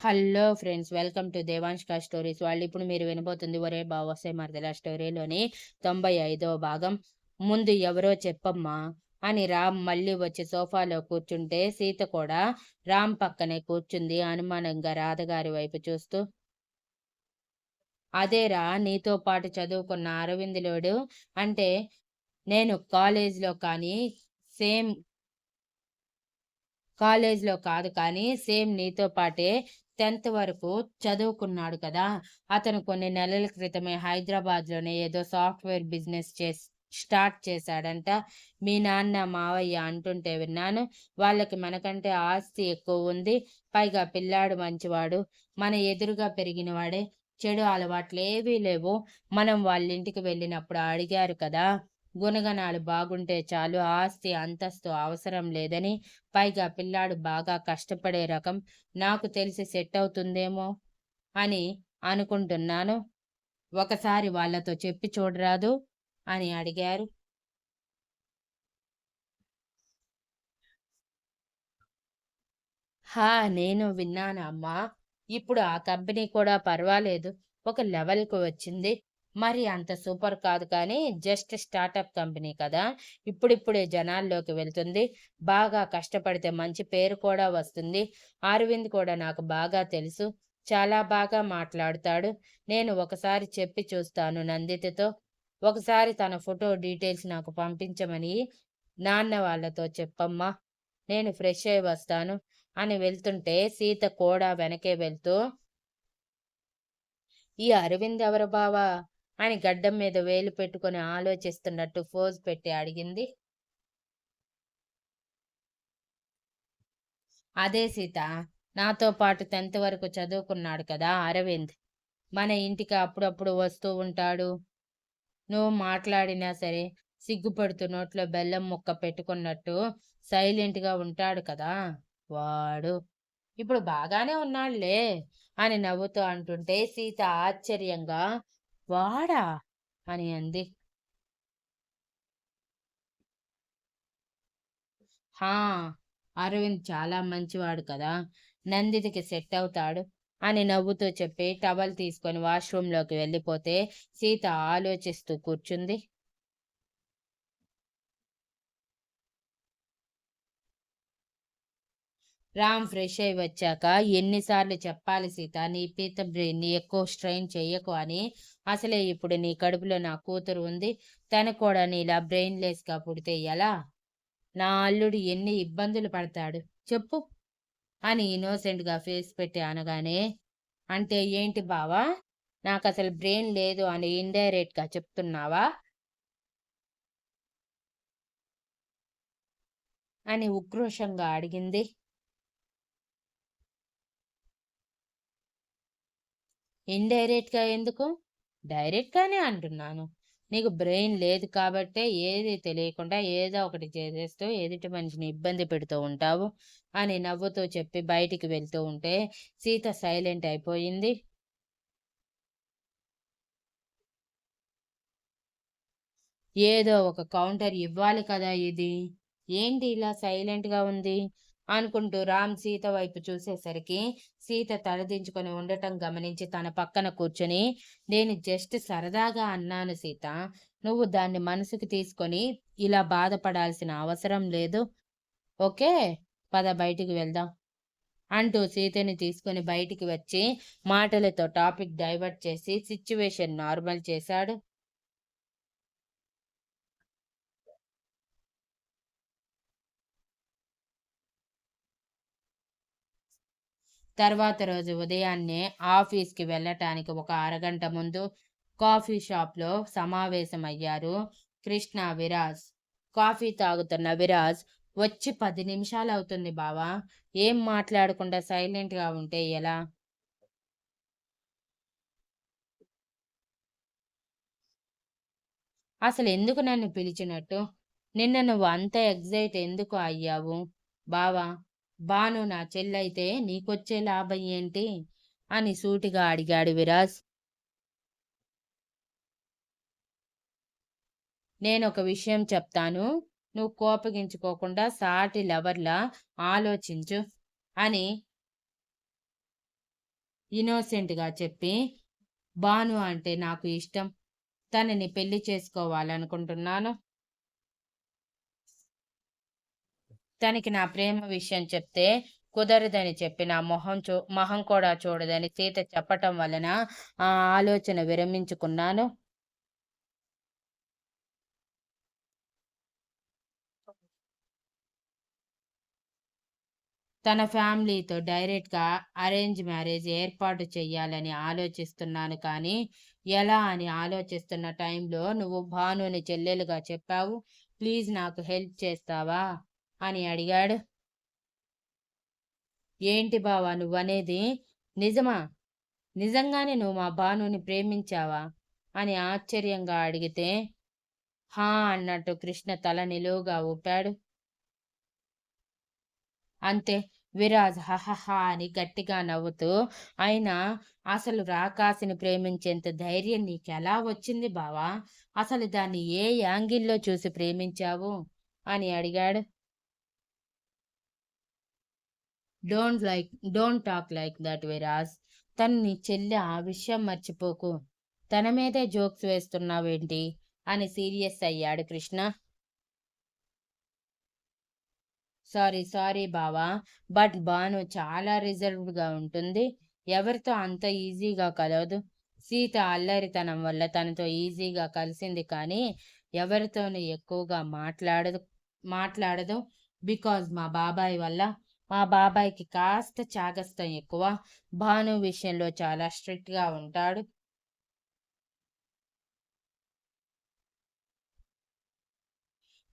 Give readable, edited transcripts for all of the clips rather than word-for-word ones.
Hello friends, welcome to దేవాంష్క stories. వాళ్ళు ఇప్పుడు మీరు వినబోతుంది ఒరే బావసే మరదల స్టోరీలోని 95వ భాగం. ముందు ఎవరో చెప్పమ్మా అని రామ్ మళ్ళీ వచ్చి సోఫాలో కూర్చుంటే సీత కూడా రామ్ పక్కనే కూర్చుంది అనుమానంగా రాధగారి వైపు చూస్తూ. అదేరా నీతో పాటు చదువుకున్న అరవిందులోడు అంటే నేను సేమ్ కాలేజ్లో కాదు కానీ సేమ్ నీతో పాటే 10th వరకు చదువుకున్నాడు కదా. అతను కొన్ని నెలల క్రితమే హైదరాబాద్లోనే ఏదో సాఫ్ట్వేర్ బిజినెస్ స్టార్ట్ చేశాడంట. మీ నాన్న మావయ్య అంటుంటే విన్నాను. వాళ్ళకి మనకంటే ఆస్తి ఎక్కువ ఉంది. పైగా పిల్లాడు మంచివాడు, మన ఎదురుగా పెరిగినవాడే. చెడు అలవాట్లేవీ లేవు. మనం వాళ్ళ ఇంటికి వెళ్ళినప్పుడు అడిగారు కదా, గుణగణాలు బాగుంటే చాలు, ఆస్తి అంతస్తు అవసరం లేదని. పైగా పిల్లాడు బాగా కష్టపడే రకం. నాకు తెలిసి సెట్ అవుతుందేమో అని అనుకుంటున్నాను. ఒకసారి వాళ్ళతో చెప్పి చూడరాదు అని అడిగారు. హా, నేను విన్నాను అమ్మా. ఇప్పుడు ఆ కంపెనీ కూడా పర్వాలేదు, ఒక లెవెల్‌కి వచ్చింది. మరి అంత సూపర్ కాదు కానీ జస్ట్ స్టార్టప్ కంపెనీ కదా. ఇప్పుడిప్పుడే జనాల్లోకి వెళ్తుంది. బాగా కష్టపడితే మంచి పేరు కూడా వస్తుంది. అరవింద్ కూడా నాకు బాగా తెలుసు. చాలా బాగా మాట్లాడుతాడు. నేను ఒకసారి చెప్పి చూస్తాను నందితతో. ఒకసారి తన ఫోటో డీటెయిల్స్ నాకు పంపించమని నాన్న వాళ్ళతో చెప్పమ్మా. నేను ఫ్రెష్ అయి వస్తాను అని వెళ్తుంటే సీత కూడా వెనకే వెళ్తూ, ఈ అరవింద్ ఎవరు బావా అని గడ్డం మీద వేలు పెట్టుకొని ఆలోచిస్తున్నట్టు ఫోజ్ పెట్టి అడిగింది. అదే సీత, నాతో పాటు 10th వరకు చదువుకున్నాడు కదా అరవింద్. మన ఇంటికి అప్పుడప్పుడు వస్తూ ఉంటాడు. నువ్వు మాట్లాడినా సరే సిగ్గుపడుతూ నోట్లో బెల్లం ముక్క పెట్టుకున్నట్టు సైలెంట్గా ఉంటాడు కదా వాడు. ఇప్పుడు బాగానే ఉన్నాడులే అని నవ్వుతూ అంటుంటే సీత ఆశ్చర్యంగా, వాడా అని అంది. హా, అరవింద్ చాలా మంచివాడు కదా, నందితికి సెట్ అవుతాడు అని నవ్వుతూ చెప్పి టవల్ తీసుకొని వాష్రూంలోకి వెళ్ళిపోతే సీత ఆలోచిస్తూ కూర్చుంది. రామ్ ఫ్రెష్ అయి వచ్చాక, ఎన్నిసార్లు చెప్పాలి సీత, నీ పీత బ్రెయిన్ ఎక్కువ స్ట్రెయిన్ చెయ్యకు అని. అసలే ఇప్పుడు నీ కడుపులో నా కూతురు ఉంది. తను కూడా నీలా బ్రెయిన్లెస్గా పుడితే ఎలా? నా అల్లుడు ఎన్ని ఇబ్బందులు పడతాడు చెప్పు అని ఇన్నోసెంట్గా ఫేస్ పెట్టి అనగానే, అంటే ఏంటి బావా, నాకు అసలు బ్రెయిన్ లేదు అని ఇండైరెక్ట్గా చెప్తున్నావా అని ఉక్రోషంగా అడిగింది. ఇండైరెక్ట్గా ఎందుకు, డైరెక్ట్గానే అంటున్నాను. నీకు బ్రెయిన్ లేదు కాబట్టే ఏది తెలియకుండా ఏదో ఒకటి చేసేస్తూ ఎదుటి మనిషిని ఇబ్బంది పెడుతూ ఉంటావు అని నవ్వుతూ చెప్పి బయటికి వెళ్తూ ఉంటే సీత సైలెంట్ అయిపోయింది. ఏదో ఒక కౌంటర్ ఇవ్వాలి కదా ఇది. ఏంటి ఇలా సైలెంట్గా ఉంది అనుకుంటూ రామ్ సీత వైపు చూసేసరికి సీత తలదించుకొని ఉండటం గమనించి తన పక్కన కూర్చొని, నేను జస్ట్ సరదాగా అన్నాను సీత, నువ్వు దాన్ని మనసుకు తీసుకొని ఇలా బాధపడాల్సిన అవసరం లేదు. ఓకే, పద బయటికి వెళ్దాం అంటూ సీతని తీసుకొని బయటికి వచ్చి మాటలతో టాపిక్ డైవర్ట్ చేసి సిచ్యువేషన్ నార్మల్ చేశాడు. తర్వాత రోజు ఉదయాన్నే ఆఫీస్కి వెళ్ళటానికి ఒక అరగంట ముందు కాఫీ షాప్లో సమావేశమయ్యారు కృష్ణ, విరాజ్. కాఫీ తాగుతున్న విరాజ్ వచ్చి 10 నిమిషాలు అవుతుంది బావా, ఏం మాట్లాడకుండా సైలెంట్గా ఉంటే ఎలా? అసలు ఎందుకు నన్ను పిలిచినట్టు? నిన్న నువ్వు అంత ఎగ్జైట్ ఎందుకు అయ్యావు బావా? బాను నా చెల్లైతే నీకొచ్చే లాభం ఏంటి అని సూటిగా అడిగాడు విరాజ్. నేనొక విషయం చెప్తాను, నువ్వు కోపగించుకోకుండా సాటి లవర్లా ఆలోచించు అని ఇన్నోసెంట్గా చెప్పి, భాను అంటే నాకు ఇష్టం, తనని పెళ్లి చేసుకోవాలనుకుంటున్నాను. తనకి నా ప్రేమ విషయం చెప్తే కుదరదని చెప్పి నా మొహం కూడా చూడదని సీత చెప్పటం వలన ఆ ఆలోచన విరమించుకున్నాను. తన ఫ్యామిలీతో డైరెక్ట్‌గా అరేంజ్ మ్యారేజ్ ఏర్పాటు చెయ్యాలని ఆలోచిస్తున్నాను కానీ, ఎలా అని ఆలోచిస్తున్న టైంలో నువ్వు భానుని చెల్లెలుగా చెప్పావు. ప్లీజ్ నాకు హెల్ప్ చేస్తావా? అని అడిగాడు. ఏంటి బావా నువ్వనేది? నిజమా? నిజంగానే నువ్వు మా భానుని ప్రేమించావా? అని ఆశ్చర్యంగా అడిగితే, హా! అన్నట్టు కృష్ణ తల నిలువుగా ఊపాడు. అంతే. విరాజ్ హహహ అని గట్టిగా నవ్వుతూ, అయినా అసలు రాకాసిని ప్రేమించేంత ధైర్యం నీకెలా వచ్చింది బావా? అసలు దాన్ని ఏ యాంగిల్‌లో చూసి ప్రేమించావు? అని అడిగాడు. Don't talk like that Viraj. తను నీ చెల్లి, ఆ విషయం మర్చిపోకు. తన మీదే జోక్స్ వేస్తున్నావేంటి? అని సీరియస్ అయ్యాడు కృష్ణ. సారీ బావా. బట్ భాను చాలా రిజర్వ్డ్‌గా ఉంటుంది. ఎవరితో అంత ఈజీగా కలవదు. సీత అల్లరితనం వల్ల తనతో ఈజీగా కలిసింది కానీ, ఎవరితోనూ ఎక్కువగా మాట్లాడదు. బికాజ్ మా బాబాయ్ వల్ల. మా బాబాయ్‌కి కాస్త చాగస్తం ఎక్కువ. భాను విషయంలో చాలా స్ట్రిక్ట్‌గా ఉంటాడు.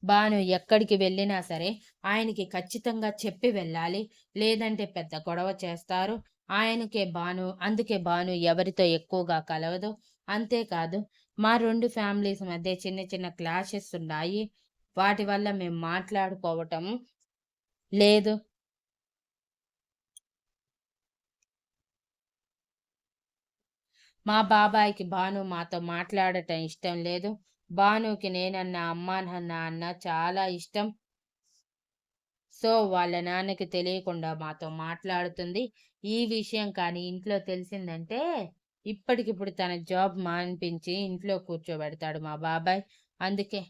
భాను ఎక్కడికి వెళ్ళినా సరే ఆయనకి ఖచ్చితంగా చెప్పి వెళ్ళాలి. లేదంటే పెద్ద గొడవ చేస్తారు. అందుకే భాను ఎవరితో ఎక్కువగా కలవదు. అంతేకాదు, మా 2 ఫ్యామిలీస్ మధ్య చిన్న చిన్న క్లాషెస్ ఉన్నాయి. వాటి వల్ల మేము మాట్లాడుకోవటం లేదు. మా బాబాయికి భాను మాతో మాట్లాడటం ఇష్టం లేదు. భానుకి నేనన్నా, అమ్మా నాన్న అన్నా చాలా ఇష్టం. సో, వాళ్ళ నాన్నకి తెలియకుండా మాతో మాట్లాడుతుంది. ఈ విషయం కానీ ఇంట్లో తెలిసిందంటే, ఇప్పటికిప్పుడు తన జాబ్ మాన్పించి ఇంట్లో కూర్చోబెడతాడు మా బాబాయ్. అందుకే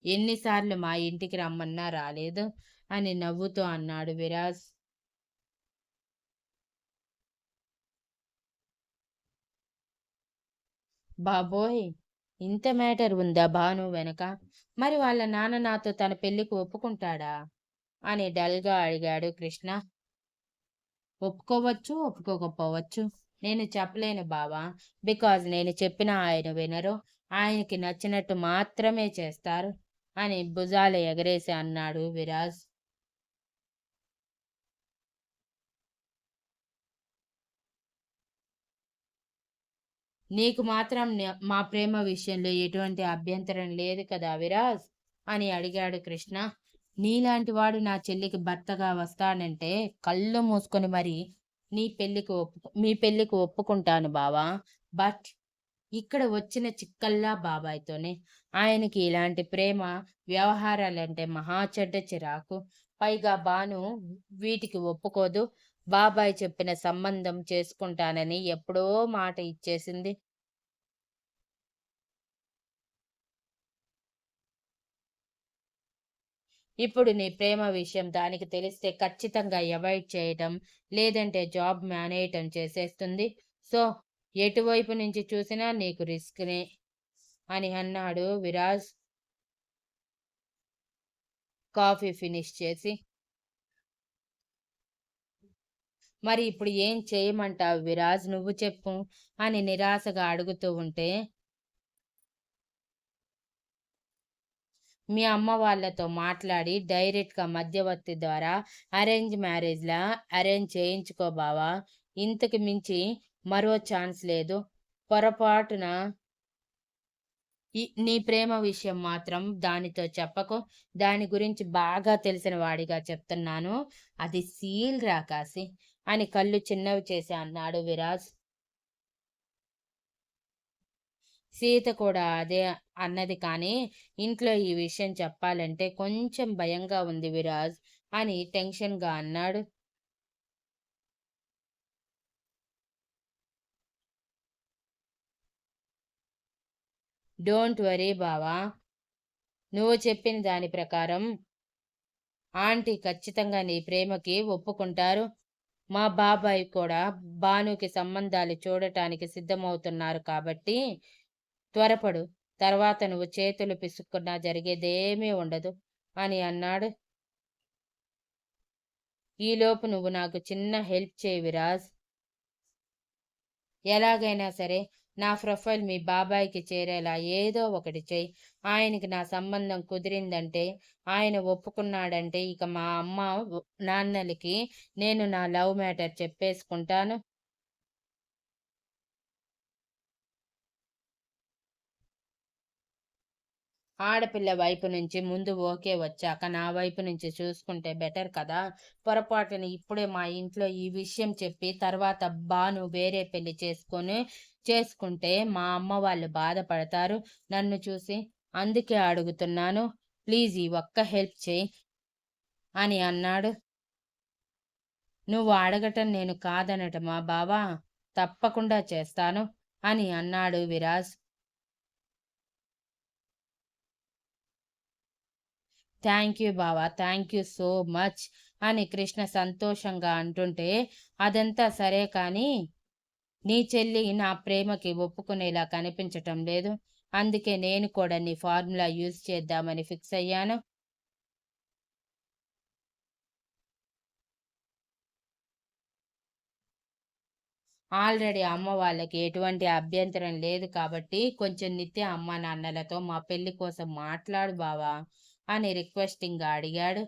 ఎన్ని సార్లు మా ఇంటికి రమ్మన్నా రాలేదు అని నవ్వుతూ అన్నాడు విరాజ్. బాబోయ్! ఇంత మ్యాటర్ ఉందా భాను వెనక? మరి వాళ్ళ నాన్న నాతో తన పెళ్ళికి ఒప్పుకుంటాడా? అని డల్‌గా అడిగాడు కృష్ణ. ఒప్పుకోవచ్చు, ఒప్పుకోకపోవచ్చు. నేను చెప్పలేను బావా. బికాజ్ నేను చెప్పినా ఆయన వినరు. ఆయనకి నచ్చినట్టు మాత్రమే చేస్తారు అని భుజాలు ఎగరేసి అన్నాడు విరాజ్. నీకు మాత్రం మా ప్రేమ విషయంలో ఎటువంటి అభ్యంతరం లేదు కదా విరాజ్? అని అడిగాడు కృష్ణ. నీలాంటి వాడు నా చెల్లికి భర్తగా వస్తానంటే కళ్ళు మూసుకొని మరి మీ పెళ్ళికి ఒప్పుకుంటాను బావా. బట్ ఇక్కడ వచ్చిన చిక్కల్లా బాబాయ్‌తోనే. ఆయనకి ఇలాంటి ప్రేమ వ్యవహారాలంటే మహా చెడ్డ చిరాకు. పైగా భాను వీటికి ఒప్పుకోదు. బాబాయ్ చెప్పిన సంబంధం చేసుకుంటానని ఎప్పుడో మాట ఇచ్చేసింది. ఇప్పుడు నీ ప్రేమ విషయం దానికి తెలిస్తే ఖచ్చితంగా అవాయిడ్ చేయటం, లేదంటే జాబ్ మానేయటం చేసేస్తుంది. సో, ఎటువైపు నుంచి చూసినా నీకు రిస్క్‌నే అని అన్నాడు విరాజ్ కాఫీ ఫినిష్ చేసి. మరి ఇప్పుడు ఏం చేయమంటావు విరాజ్ నువ్వు చెప్పు అని నిరాశగా అడుగుతూ ఉంటే, మీ అమ్మ వాళ్ళతో మాట్లాడి డైరెక్ట్‌గా మధ్యవర్తి ద్వారా అరేంజ్ మ్యారేజ్‌లా అరేంజ్ చేయించుకో బావా. ఇంతకు మించి మరో ఛాన్స్ లేదు. పొరపాటున నీ ప్రేమ విషయం మాత్రం దానితో చెప్పకు. దాని గురించి బాగా తెలిసిన వాడిగా చెప్తున్నాను. అది సీల్ రాకాసి అని కళ్ళు చిన్నవి చేసి అన్నాడు విరాజ్. సీత కూడా అదే అన్నది కానీ, ఇంట్లో ఈ విషయం చెప్పాలంటే కొంచెం భయంగా ఉంది విరాజ్ అని టెన్షన్‌గా అన్నాడు. డోంట్ వరీ బావా, నువ్వు చెప్పిన దాని ప్రకారం ఆంటీ ఖచ్చితంగా నీ ప్రేమకి ఒప్పుకుంటారు. మా బాబాయ్ కూడా భానుకి సంబంధాలు చూడటానికి సిద్ధమవుతున్నారు కాబట్టి త్వరపడు. తర్వాత నువ్వు చేతులు పిసుక్కున్నా జరిగేదేమీ ఉండదు అని అన్నాడు. ఈలోపు నువ్వు నాకు చిన్న హెల్ప్ చేయి విరాజ్. ఎలాగైనా సరే నా ప్రొఫైల్ మీ బాబాయ్కి చేరేలా ఏదో ఒకటి చెయ్యి. ఆయనకి నా సంబంధం కుదిరిందంటే, ఆయన ఒప్పుకున్నాడంటే ఇక మా అమ్మ నాన్నలకి నేను నా లవ్ మ్యాటర్ చెప్పేసుకుంటాను. ఆడపిల్ల వైపు నుంచి ముందు ఓకే వచ్చాక నా వైపు నుంచి చూసుకుంటే బెటర్ కదా. పొరపాటున ఇప్పుడే మా ఇంట్లో ఈ విషయం చెప్పి తర్వాత బాను వేరే పెళ్లి చేసుకుంటే మా అమ్మ వాళ్ళు బాధపడతారు నన్ను చూసి. అందుకే అడుగుతున్నాను, ప్లీజ్ ఈ ఒక్క హెల్ప్ చేయి అని అన్నాడు. నువ్వు అడగటం నేను కాదనటమా బావా, తప్పకుండా చేస్తాను అని అన్నాడు విరాజ్. థ్యాంక్ యూ బావా, థ్యాంక్ యూ సో మచ్ అని కృష్ణ సంతోషంగా అంటుంటే, అదంతా సరే కానీ నీ చెల్లి నా ప్రేమకి ఒప్పుకునేలా కనిపించటం లేదు. అందుకే నేను కూడా నీ ఫార్ములా యూజ్ చేద్దామని ఫిక్స్ అయ్యాను. ఆల్రెడీ అమ్మ వాళ్ళకి ఎటువంటి అభ్యంతరం లేదు కాబట్టి కొంచెం నిత్య అమ్మ నాన్నలతో మా పెళ్లి కోసం మాట్లాడు బావా అని రిక్వెస్టింగ్గా అడిగాడు.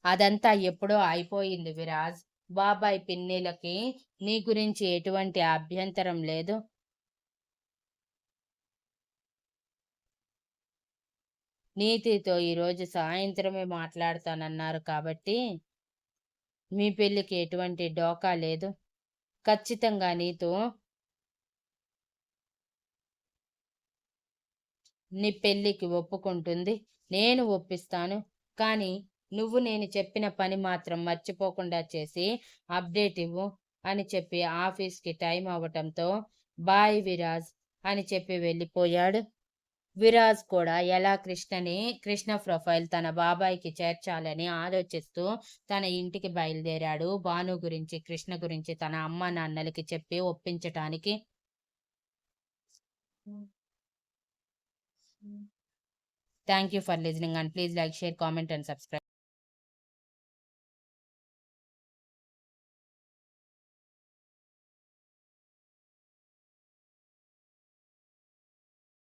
అదంతా ఎప్పుడో అయిపోయింది విరాజ్. బాబాయ్ పిన్నిలకి నీ గురించి ఎటువంటి అభ్యంతరం లేదు. నీతితో ఈరోజు సాయంత్రమే మాట్లాడతానన్నారు కాబట్టి మీ పెళ్లికి ఎటువంటి డోకా లేదు. ఖచ్చితంగా నీతో నీ పెళ్లికి ఒప్పుకుంటుంది. నేను ఒప్పిస్తాను. కానీ నువ్వు నేను చెప్పిన పని మాత్రం మర్చిపోకుండా చేసి అప్డేట్ ఇవ్వు అని చెప్పి ఆఫీస్కి టైం అవ్వటంతో బాయ్ విరాజ్ అని చెప్పి వెళ్ళిపోయాడు. విరాజ్ కూడా ఎలా కృష్ణ ప్రొఫైల్ తన బాబాయ్కి చేర్చాలని ఆలోచిస్తూ తన ఇంటికి బయలుదేరాడు. భాను గురించి కృష్ణ గురించి తన అమ్మ నాన్నలకి చెప్పి ఒప్పించటానికి. Thank you for listening and please like, share, comment and subscribe.